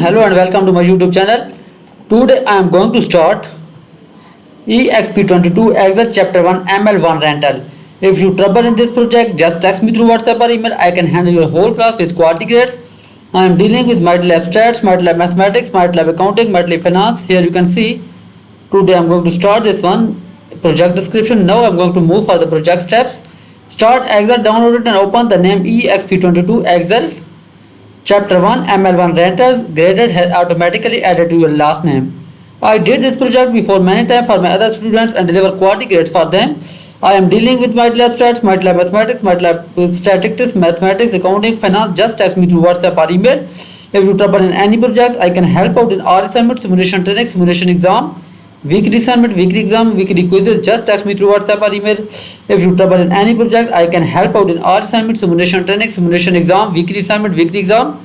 Hello and welcome to my YouTube channel. Today I am going to start EXP22 Excel Chapter 1 ML1 Rental. If you trouble in this project, just text me through WhatsApp or email. I can handle your whole class with quality grades. I am dealing with MATLAB Stats, MATLAB Mathematics, MATLAB Accounting, MATLAB Finance. Here you can see. Today I am going to start this one project description. Now I am going to move for the project steps. Start Excel, download it and open the name EXP22 Excel. Chapter 1 ML1 Rentals graded has automatically added to your last name. I did this project before many times for my other students and deliver quality grades for them. I am dealing with MATLAB Stats, MATLAB Mathematics, MATLAB Statistics, Mathematics, Accounting, Finance. Just text me through WhatsApp or email. If you trouble in any project, I can help out in all assignment, simulation training, simulation exam, weekly assignment, weekly exam, weekly quizzes. Just text me through WhatsApp or email. If you trouble in any project, I can help out in all assignment, simulation training, simulation exam, weekly assignment, weekly exam.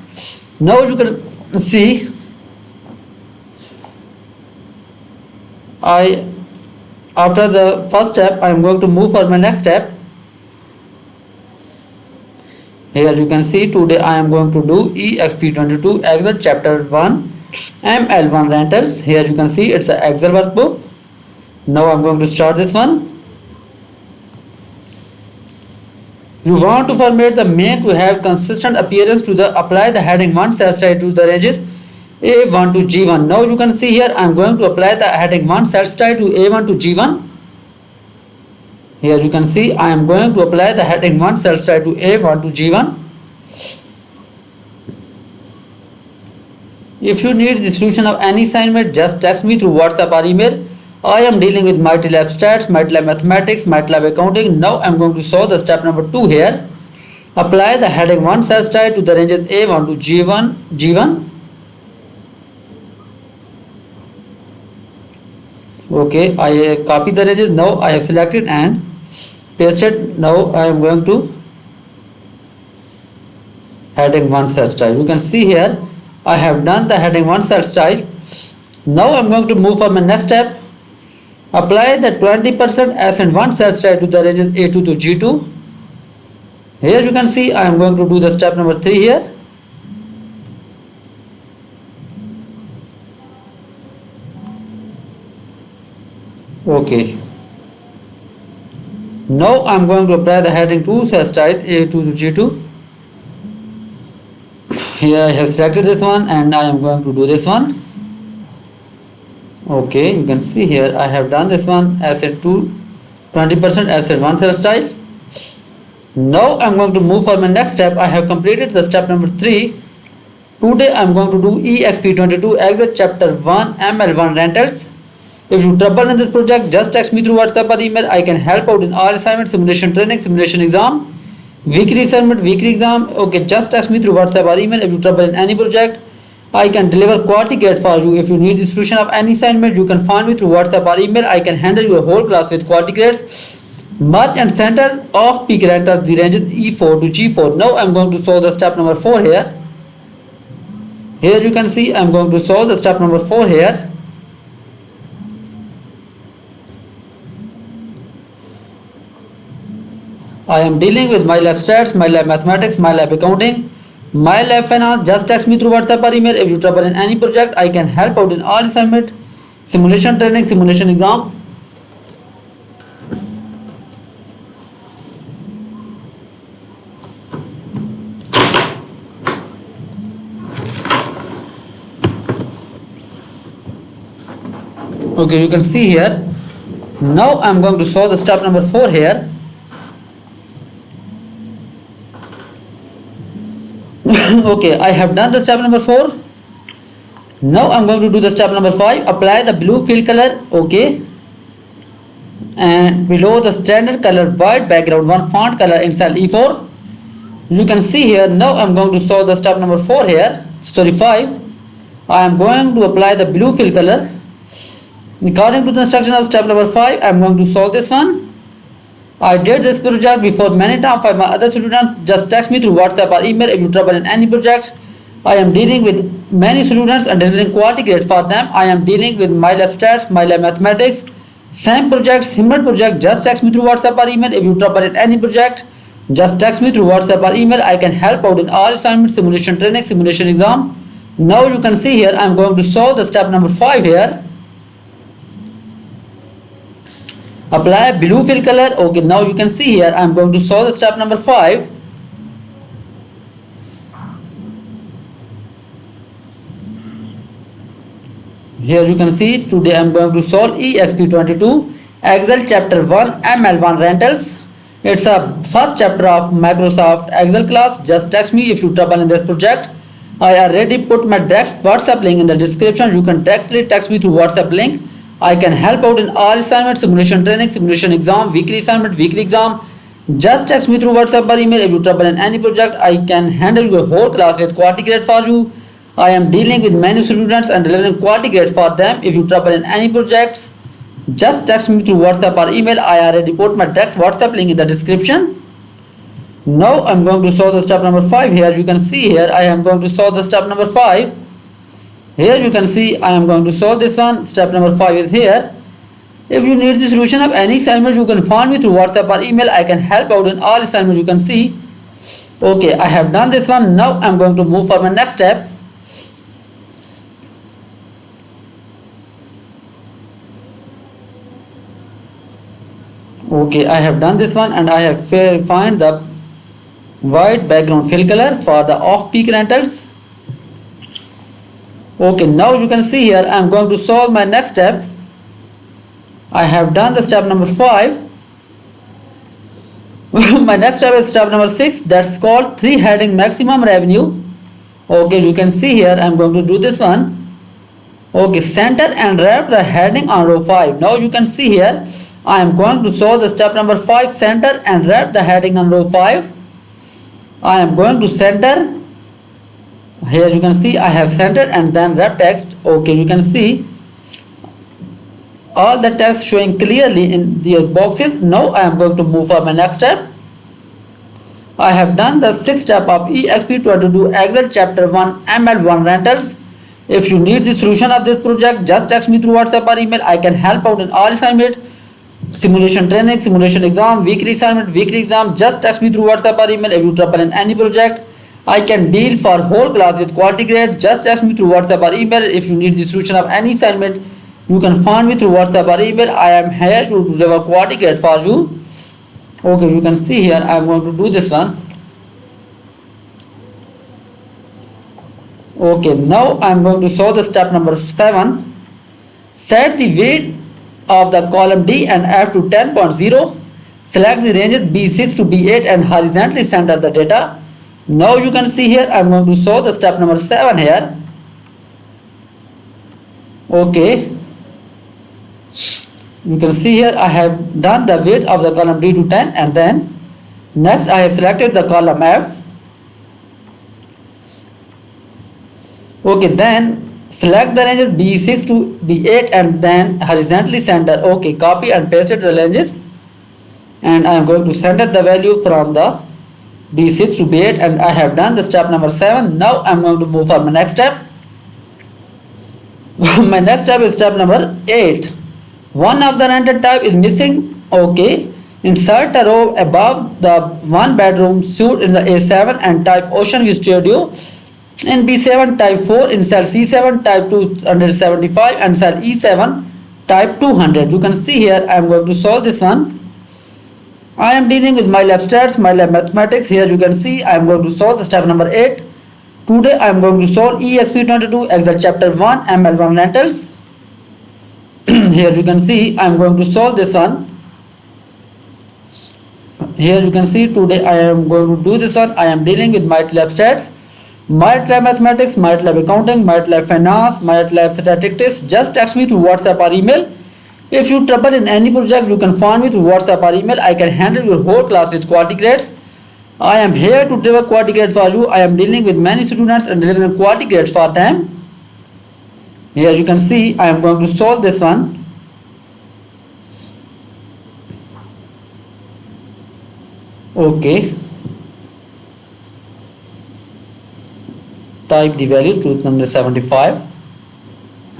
Now you can see after the first step I am going to move for my next step. Here you can see today I am going to do EXP22 Excel Chapter 1 ML1 Rentals. Here you can see it's an Excel workbook. Now I am going to start this one. You want to format the main to have consistent appearance to the apply the heading 1 cell style to the ranges A1 to G1. Now you can see here I am going to apply the heading 1 cell style to A1 to G1. Here you can see I am going to apply the heading 1 cell style to A1 to G1. If you need the solution of any assignment, just text me through WhatsApp or email. I am dealing with MATLAB Stats, MATLAB Mathematics, MATLAB Accounting. Now I am going to solve the step number 2 here. Apply the heading 1 cell style to the ranges A1 to G1. Okay, I copy the ranges. Now I have selected and pasted. Now I am going to heading 1 cell style. You can see here I have done the heading 1 cell style. Now I am going to move for my next step. Apply the 20% ascent 1 cell style to the ranges A2 to G2. Here you can see I am going to do the step number 3 here. Okay. Now I am going to apply the heading 2 cell style A2 to G2. Here I have selected this one and I am going to do this one. Okay, you can see here I have done this one asset 20% asset 1 cell style. Now I am going to move for my next step. I have completed the step number 3. Today I am going to do EXP22 Excel Chapter 1 ML1 Rentals. If you trouble in this project, just text me through WhatsApp or email. I can help out in all assignments, simulation training, simulation exam, weekly assignment, weekly exam. Okay, just text me through WhatsApp or email. If you trouble in any project, I can deliver quality grade for you. If you need the solution of any assignment, you can find me through WhatsApp or email. I can handle your whole class with quality grades. Merge and center of peak rentals the ranges E4 to G4. Now I am going to solve the step number 4 here. Here you can see I am going to solve the step number 4 here. I am dealing with MATLAB Stats, MATLAB Mathematics, MATLAB Accounting, MATLAB Finance. Just text me through WhatsApp or email. If you trouble in any project, I can help out in all assignment, simulation training, simulation exam. Okay, you can see here. Now I am going to solve the step number 4 here. Okay, I have done the step number 4. Now I am going to do the step number 5. Apply the blue fill color. Okay, and below the standard color white background one font color in cell E4. You can see here. Now I am going to solve the step number 4 here. Sorry, 5. I am going to apply the blue fill color. According to the instruction of step number 5, I am going to solve this one. I did this project before many times for my other students. Just text me through WhatsApp or email if you trouble in any project. I am dealing with many students and delivering quality grades for them. I am dealing with MATLAB Stats, MATLAB Mathematics, same project, similar project. Just text me through WhatsApp or email if you trouble in any project. Just text me through WhatsApp or email. I can help out in all assignments, simulation training, simulation exam, Now you can see here I am going to solve the step number 5 here. Apply blue fill color. Okay, now you can see here I am going to solve the step number 5. Here you can see today I am going to solve EXP22 Excel chapter 1 ML1 rentals. It's a first chapter of Microsoft Excel class. Just text me if you trouble in this project. I already put my direct WhatsApp link in the description. You can directly text me through WhatsApp link. I can help out in all assignments, simulation training, simulation exam, weekly assignment, weekly exam. Just text me through WhatsApp or email if you trouble in any project. I can handle your whole class with quality grade for you. I am dealing with many students and delivering quality grade for them. If you trouble in any projects, just text me through WhatsApp or email. I already put my direct WhatsApp link in the description. Now I'm going to solve the step number 5 here. You can see here I am going to solve the step number 5. Here you can see I am going to solve this one. Step number 5 is here. If you need the solution of any assignment, you can find me through WhatsApp or email. I can help out in all assignments. You can see. Okay, I have done this one. Now I'm going to move for my next step. Okay, I have done this one and I have find the white background fill color for the off-peak rentals. Okay, now you can see here I am going to solve my next step. I have done the step number 5. My next step is step number 6, that's called 3 heading maximum revenue. Okay, you can see here I am going to do this one. Okay, center and wrap the heading on row 5. Now you can see here I am going to solve the step number 5, center and wrap the heading on row 5. I am going to center. Here you can see I have centered and then wrap text. Okay, you can see all the text showing clearly in the boxes. Now I am going to move for my next step. I have done the 6th step of EXP22 Excel chapter 1 ML1 rentals. If you need the solution of this project, just text me through WhatsApp or email. I can help out in all assignment, simulation training, simulation exam, weekly assignment, weekly exam. Just text me through WhatsApp or email if you trouble in any project. I can deal for whole class with quality grade. Just text me through WhatsApp or email if you need the solution of any assignment. You can find me through WhatsApp or email. I am here to deliver quality grade for you. Okay, you can see here I am going to do this one. Okay, now I am going to solve the step number 7. Set the weight of the column D and F to 10.0. Select the ranges B6 to B8 and horizontally center the data. Now you can see here I am going to solve the step number 7 here. Okay, you can see here I have done the weight of the column D to 10 and then next I have selected the column F. Okay, then select the ranges B6 to B8 and then horizontally center. Okay, copy and paste it the ranges and I am going to center the value from the B6 to B8 and I have done the step number 7. Now I am going to move for my next step. My next step is step number 8. One of the rented type is missing. Okay, insert a row above the 1 bedroom suite in the A7 and type Ocean View Studio. In B7 type 4, in cell C7 type 275 and cell E7 type 200. You can see here I am going to solve this one. I am dealing with MATLAB stats, MATLAB mathematics. Here you can see I am going to solve the step number 8. Today I am going to solve EXP22 Excel chapter 1 ML1 rentals. Here you can see I am going to solve this one. Here you can see today I am going to do this one. I am dealing with MATLAB stats, MATLAB mathematics, MATLAB accounting, MATLAB finance, MATLAB statistics. Just text me through WhatsApp or email. If you trouble in any project, you can find me through WhatsApp or email. I can handle your whole class with quality grades. I am here to deliver quality grades for you. I am dealing with many students and delivering quality grades for them. Here you can see I am going to solve this one. Okay. Type the value 275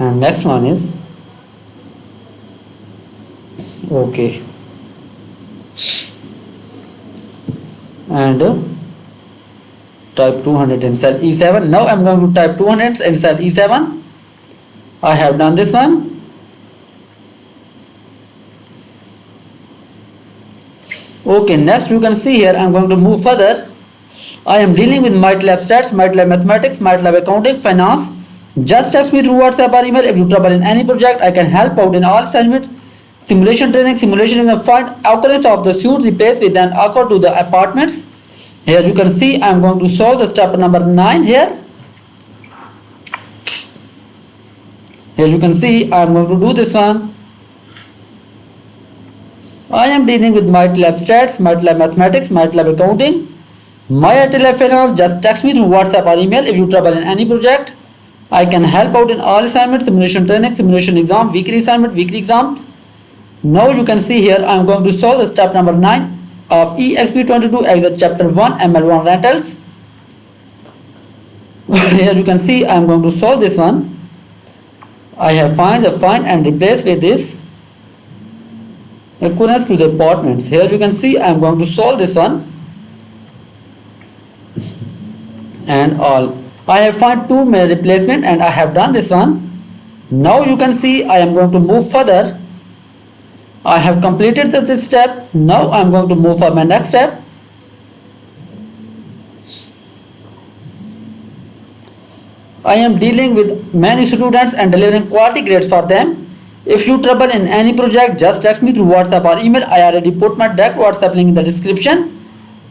and next one is okay, and Type 200 in cell E7. Now I'm going to type 200 in cell E7. I have done this one. Okay, next you can see here I'm going to move further. I am dealing with MATLAB stats, MATLAB mathematics, MATLAB accounting, finance. Just text me through WhatsApp or email. If you trouble in any project, I can help out in all assignments. Simulation training, simulation is a find occurrence of the suit replaced with an occur to the apartments. Here you can see I am going to solve the step number 9 here. Here you can see I am going to do this one. I am dealing with MATLAB stats, MATLAB mathematics, MATLAB accounting, MATLAB finance. Just text me through WhatsApp or email if you trouble in any project. I can help out in all assignments, simulation training, simulation exam, weekly assignment, weekly exams. Now you can see here I am going to solve the step number 9 of EXP22 as chapter 1 ML1 rentals. Here you can see I am going to solve this one. I have find and replace with this occurrence to the apartments. Here you can see I am going to solve this one and all. I have found 2 replacement and I have done this one. Now you can see I am going to move further. I have completed this step. Now I am going to move for my next step. I am dealing with many students and delivering quality grades for them. If you trouble in any project, just text me through WhatsApp or email. I already put my direct WhatsApp link in the description.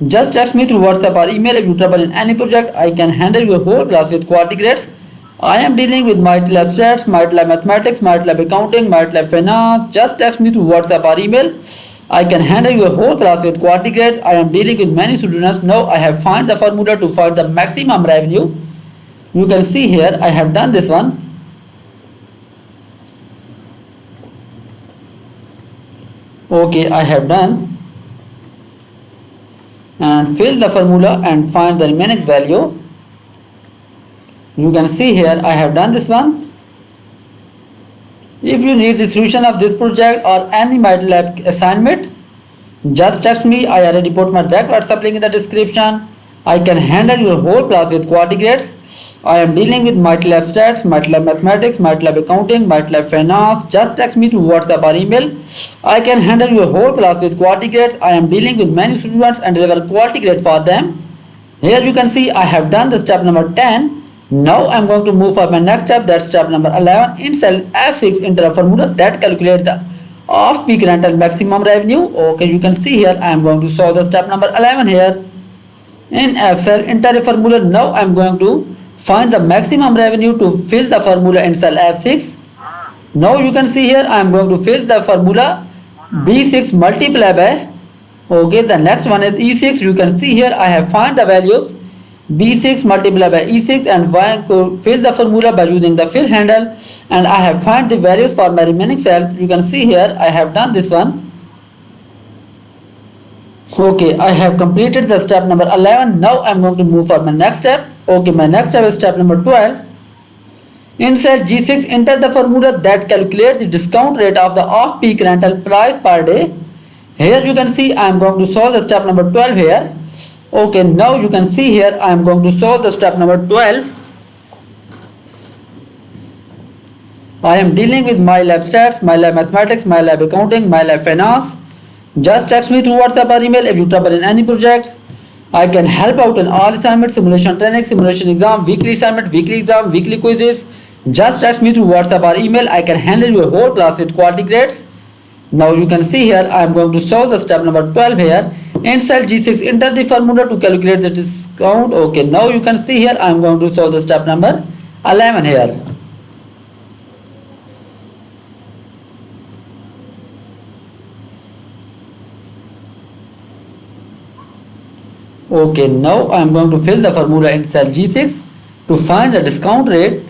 Just text me through WhatsApp or email if you trouble in any project. I can handle your whole class with quality grades. I am dealing with MATLAB stats, MATLAB mathematics, MATLAB accounting, MATLAB finance. Just text me through WhatsApp or email. I can handle your whole class with quality grades. I am dealing with many students. Now I have found the formula to find the maximum revenue. You can see here I have done this one. Okay, I have done and fill the formula and find the remaining value. You can see here I have done this one. If you need the solution of this project or any MATLAB assignment, just text me. I already put my direct WhatsApp link in the description. I can handle your whole class with quality grades. I am dealing with MATLAB stats, MATLAB mathematics, MATLAB accounting, MATLAB finance. Just text me through WhatsApp or email. I can handle your whole class with quality grades. I am dealing with many students and deliver quality grade for them. Here you can see I have done the step number 10. Now I am going to move for my next step, that's step number 11. In cell F6, enter a formula that calculates the off-peak rental maximum revenue. Okay, you can see here I am going to solve the step number 11 here. In F cell, enter a formula. Now I am going to find the maximum revenue to fill the formula in cell F6. Now you can see here I am going to fill the formula B6 multiplied by, okay, the next one is E6. You can see here I have found the values B6 multiplied by E6 and going to fill the formula by using the fill handle, and I have found the values for my remaining cells. You can see here I have done this one. Okay, I have completed the step number 11. Now I am going to move for my next step. Okay, my next step is step number 12. In cell G6, enter the formula that calculates the discount rate of the off-peak rental price per day. Here you can see I am going to solve the step number 12 here. Okay, now you can see here I am going to solve the step number 12. I am dealing with MATLAB stats, MATLAB mathematics, MATLAB accounting, MATLAB finance. Just text me through WhatsApp or email if you trouble in any projects. I can help out in all assignments, simulation training, simulation exam, weekly assignment, weekly exam, weekly quizzes. Just text me through WhatsApp or email. I can handle your whole class with quality grades. Now you can see here I am going to solve the step number 12 here. In cell G6, enter the formula to calculate the discount. Okay, now you can see here I am going to solve the step number 11 here. Okay, now I am going to fill the formula in cell G6 to find the discount rate.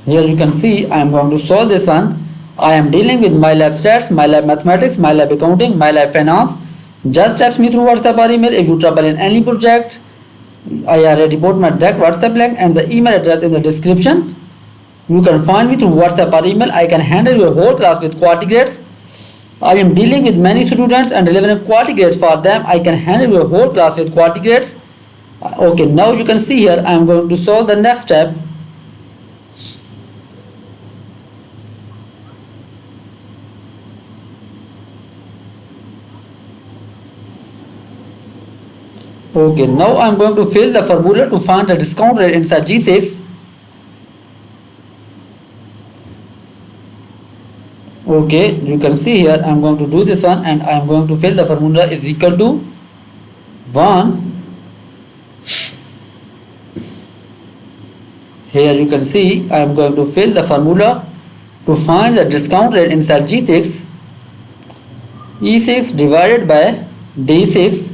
Here you can see I am going to solve this one. I am dealing with MATLAB stats, MATLAB mathematics, MATLAB accounting, MATLAB finance. Just text me through WhatsApp or email if you trouble in any project. I already put my direct WhatsApp link and the email address in the description. You can find me through WhatsApp or email. I can handle your whole class with quality grades. I am dealing with many students and delivering quality grades for them. I can handle your whole class with quality grades. Okay, now you can see here I am going to solve the next step. Okay, now I am going to fill the formula to find the discount rate inside G6. Okay, you can see here I am going to do this one, and I am going to fill the formula is equal to 1. Here you can see I am going to fill the formula to find the discount rate inside G6. E6 divided by D6,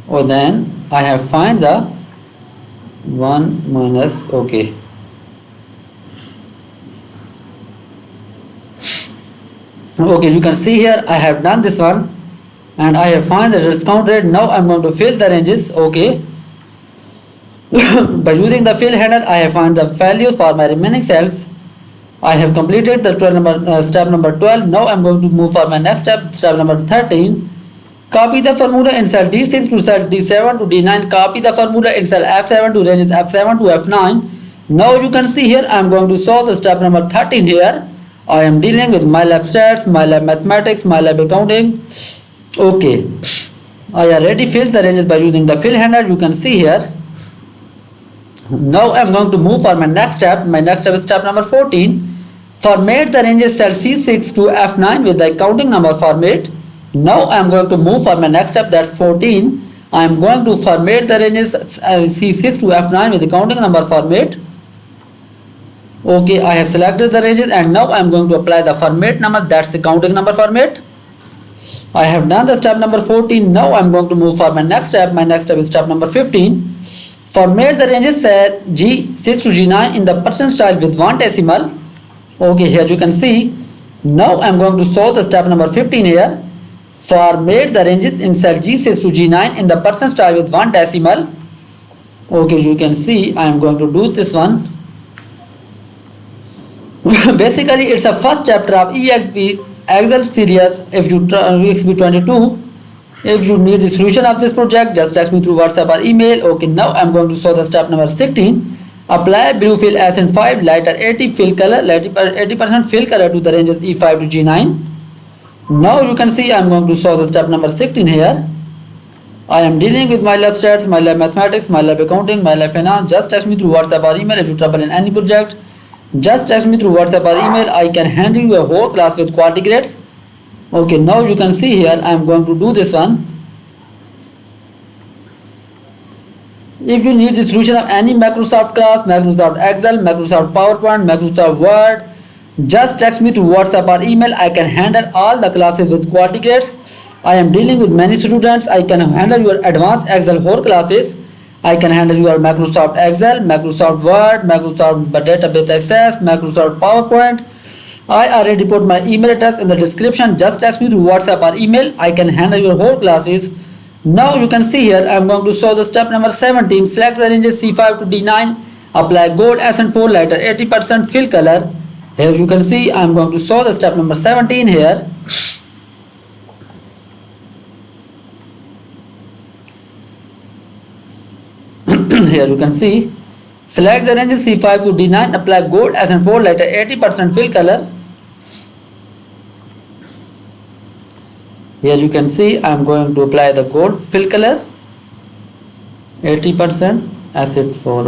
or then I have find the 1 minus, okay. Okay, you can see here I have done this one, and I have find the discount rate. Now I am going to fill the ranges. Okay. By using the fill header, I have found the values for my remaining cells. I have completed the step number 12. Now I am going to move for my next step number 13. Copy the formula in cell D6 to cell D7 to D9. Copy the formula in cell F7 to ranges F7 to F9. Now you can see here I am going to solve the step number 13 here. I am dealing with MyLab stats, MyLab mathematics, MyLab accounting. Okay. I already filled the ranges by using the fill header. You can see here. Now I am going to move for my next step. My next step is step number 14. Format the ranges cell C6 to F9 with the counting number format. Now I am going to move for my next step, that's 14. I am going to format the ranges C6 to F9 with the counting number format. Okay, I have selected the ranges, and now I am going to apply the format number, that's the counting number format. I have done the step number 14. Now I am going to move for my next step. My next step is step number 15. Format the ranges set G6 to G9 in the percent style with 1 decimal. Okay, here you can see. Now I am going to solve the step number 15 here. Format the ranges in cell G6 to G9 in the percent style with 1 decimal. Okay, you can see I am going to do this one. Basically, it's a first chapter of EXP Excel series. If you EXP 22. If you need the solution of this project, just text me through WhatsApp or email. Okay, now I am going to solve the step number 16. Apply blue fill SN5, lighter 80 fill color, 80% fill color to the ranges E5 to G9. Now you can see I am going to solve the step number 16 here. I am dealing with MyLab stats, MyLab mathematics, MyLab accounting, MyLab finance. Just text me through WhatsApp or email if you trouble in any project. Just text me through WhatsApp or email. I can handle your whole class with quality grades. Okay, now you can see here I am going to do this one. If you need the solution of any Microsoft class, Microsoft Excel, Microsoft PowerPoint, Microsoft Word, just text me through WhatsApp or email. I can handle all the classes with quality grades. I am dealing with many students. I can handle your advanced Excel whole classes. I can handle your Microsoft Excel, Microsoft Word, Microsoft Database Access, Microsoft PowerPoint. I already put my email address in the description. Just text me through WhatsApp or email. I can handle your whole classes. Now you can see here I am going to solve the step number 17. Select the ranges C5 to D9. Apply gold SN4 lighter 80% fill color. Here you can see I am going to solve the step number 17 here. Here you can see. Select the ranges C5 to D9. Apply gold SN4 lighter 80% fill color. Here you can see I am going to apply the gold fill color 80% acid 4.